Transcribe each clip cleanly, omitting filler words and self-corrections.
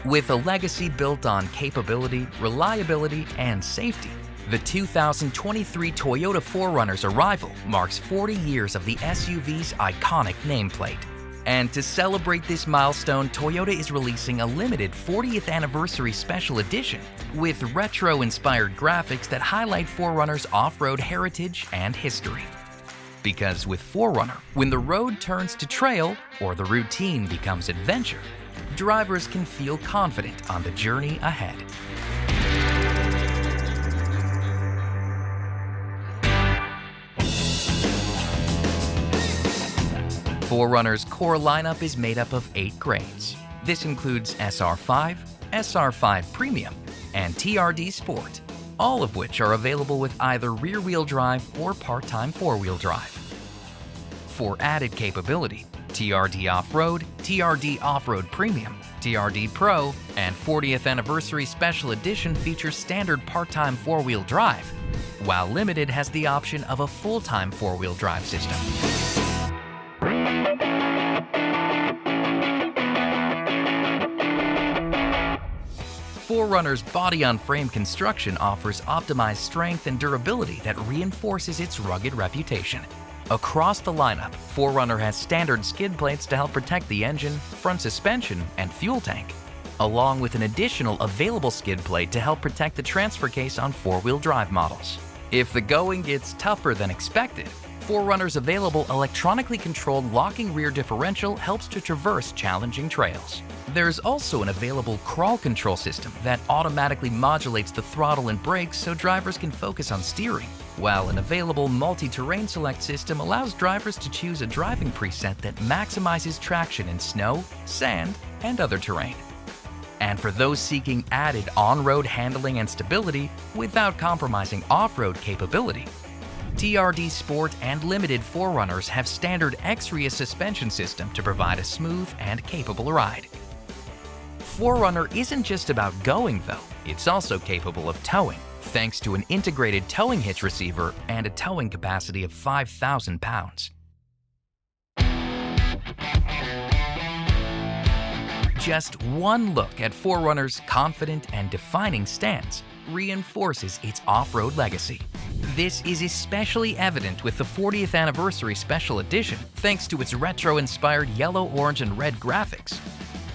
With a legacy built on capability, reliability, and safety, the 2023 Toyota 4RUNNER's arrival marks 40 years of the SUV's iconic nameplate. And to celebrate this milestone, Toyota is releasing a limited 40th anniversary special edition with retro-inspired graphics that highlight 4RUNNER's off-road heritage and history. Because with 4RUNNER, when the road turns to trail or the routine becomes adventure, drivers can feel confident on the journey ahead. 4RUNNER's core lineup is made up of 8 grades. This includes SR5, SR5 Premium, and TRD Sport, all of which are available with either rear-wheel drive or part-time four-wheel drive. For added capability, TRD Off-Road, TRD Off-Road Premium, TRD Pro, and 40th Anniversary Special Edition features standard part-time four-wheel drive, while Limited has the option of a full-time four-wheel drive system. 4RUNNER's body-on-frame construction offers optimized strength and durability that reinforces its rugged reputation. Across the lineup, 4RUNNER has standard skid plates to help protect the engine, front suspension, and fuel tank, along with an additional available skid plate to help protect the transfer case on four-wheel drive models. If the going gets tougher than expected, 4RUNNER's available electronically controlled locking rear differential helps to traverse challenging trails. There's also an available crawl control system that automatically modulates the throttle and brakes so drivers can focus on steering, while an available multi-terrain select system allows drivers to choose a driving preset that maximizes traction in snow, sand, and other terrain. And for those seeking added on-road handling and stability without compromising off-road capability, TRD Sport and Limited 4RUNNERs have standard X-Ria suspension system to provide a smooth and capable ride. 4RUNNER isn't just about going though, it's also capable of towing, thanks to an integrated towing hitch receiver and a towing capacity of 5,000 pounds. Just one look at 4RUNNER's confident and defining stance reinforces its off-road legacy. This is especially evident with the 40th Anniversary Special Edition, thanks to its retro-inspired yellow, orange, and red graphics.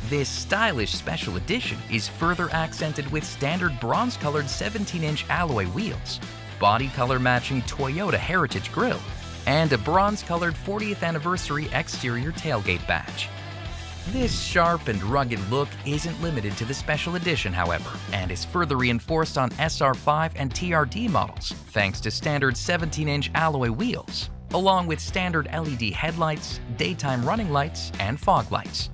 This stylish special edition is further accented with standard bronze-colored 17-inch alloy wheels, body color matching Toyota Heritage grille, and a bronze-colored 40th Anniversary exterior tailgate badge. This sharp and rugged look isn't limited to the special edition, however, and is further reinforced on SR5 and TRD models, thanks to standard 17-inch alloy wheels, along with standard LED headlights, daytime running lights, and fog lights.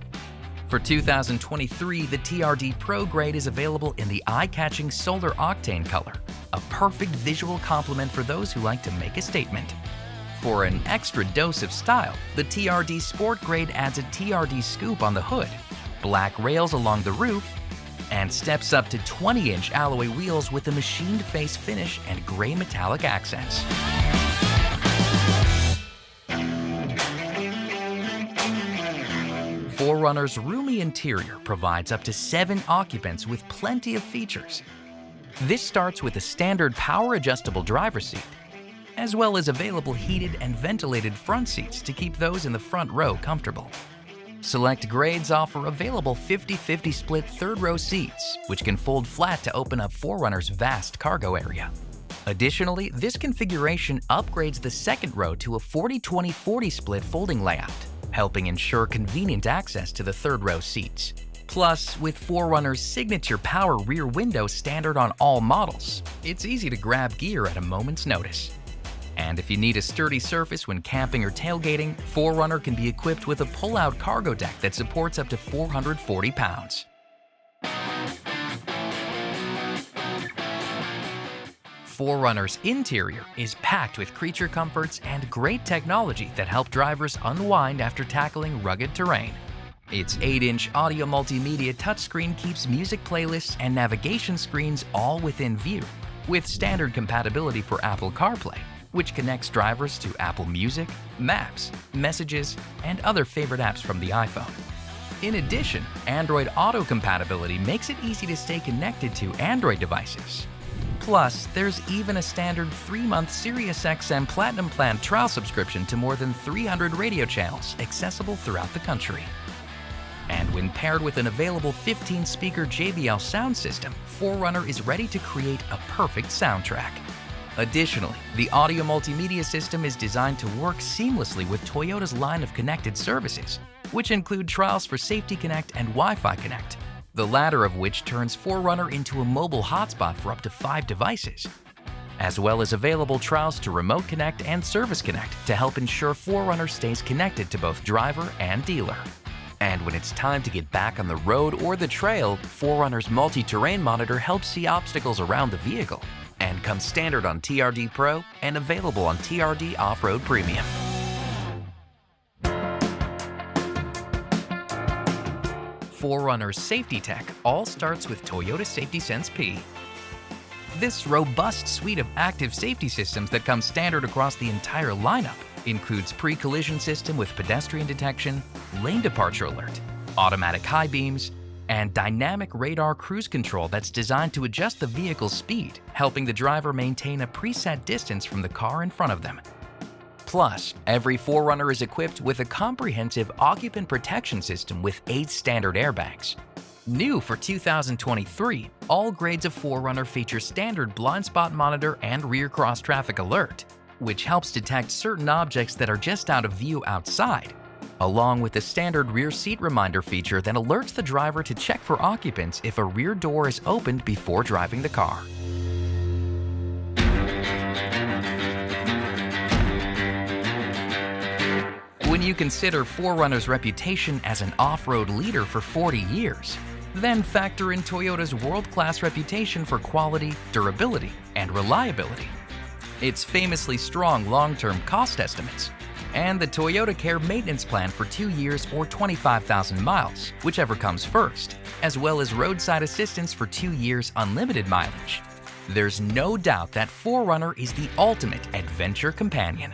For 2023, the TRD Pro grade is available in the eye-catching solar octane color, a perfect visual complement for those who like to make a statement. For an extra dose of style, the TRD Sport grade adds a TRD scoop on the hood, black rails along the roof, and steps up to 20-inch alloy wheels with a machined face finish and gray metallic accents. 4RUNNER's roomy interior provides up to 7 occupants with plenty of features. This starts with a standard power-adjustable driver's seat, as well as available heated and ventilated front seats to keep those in the front row comfortable. Select grades offer available 50-50 split third-row seats, which can fold flat to open up 4RUNNER's vast cargo area. Additionally, this configuration upgrades the second row to a 40-20-40 split folding layout, helping ensure convenient access to the third-row seats. Plus, with 4RUNNER's signature power rear window standard on all models, it's easy to grab gear at a moment's notice. And if you need a sturdy surface when camping or tailgating, 4RUNNER can be equipped with a pull-out cargo deck that supports up to 440 pounds. 4RUNNER's interior is packed with creature comforts and great technology that help drivers unwind after tackling rugged terrain. Its 8-inch audio multimedia touchscreen keeps music playlists and navigation screens all within view, with standard compatibility for Apple CarPlay, which connects drivers to Apple Music, Maps, Messages, and other favorite apps from the iPhone. In addition, Android Auto compatibility makes it easy to stay connected to Android devices. Plus, there's even a standard 3-month SiriusXM Platinum Plan trial subscription to more than 300 radio channels accessible throughout the country. And when paired with an available 15-speaker JBL sound system, 4Runner is ready to create a perfect soundtrack. Additionally, the audio multimedia system is designed to work seamlessly with Toyota's line of connected services, which include trials for Safety Connect and Wi-Fi Connect, the latter of which turns 4Runner into a mobile hotspot for up to 5 devices, as well as available trials to Remote Connect and Service Connect to help ensure 4Runner stays connected to both driver and dealer. And when it's time to get back on the road or the trail, 4Runner's multi-terrain monitor helps see obstacles around the vehicle and comes standard on TRD Pro and available on TRD Off-Road Premium. 4Runner's safety tech all starts with Toyota Safety Sense P. This robust suite of active safety systems that comes standard across the entire lineup includes pre-collision system with pedestrian detection, lane departure alert, automatic high beams, and dynamic radar cruise control that's designed to adjust the vehicle's speed, helping the driver maintain a preset distance from the car in front of them. Plus, every 4Runner is equipped with a comprehensive occupant protection system with 8 standard airbags. New for 2023, all grades of 4Runner feature standard blind spot monitor and rear cross traffic alert, which helps detect certain objects that are just out of view outside, along with a standard rear seat reminder feature that alerts the driver to check for occupants if a rear door is opened before driving the car. When you consider 4Runner's reputation as an off-road leader for 40 years, then factor in Toyota's world-class reputation for quality, durability, and reliability, its famously strong long-term cost estimates, and the Toyota Care maintenance plan for 2 years or 25,000 miles, whichever comes first, as well as roadside assistance for 2 years unlimited mileage. There's no doubt that 4Runner is the ultimate adventure companion.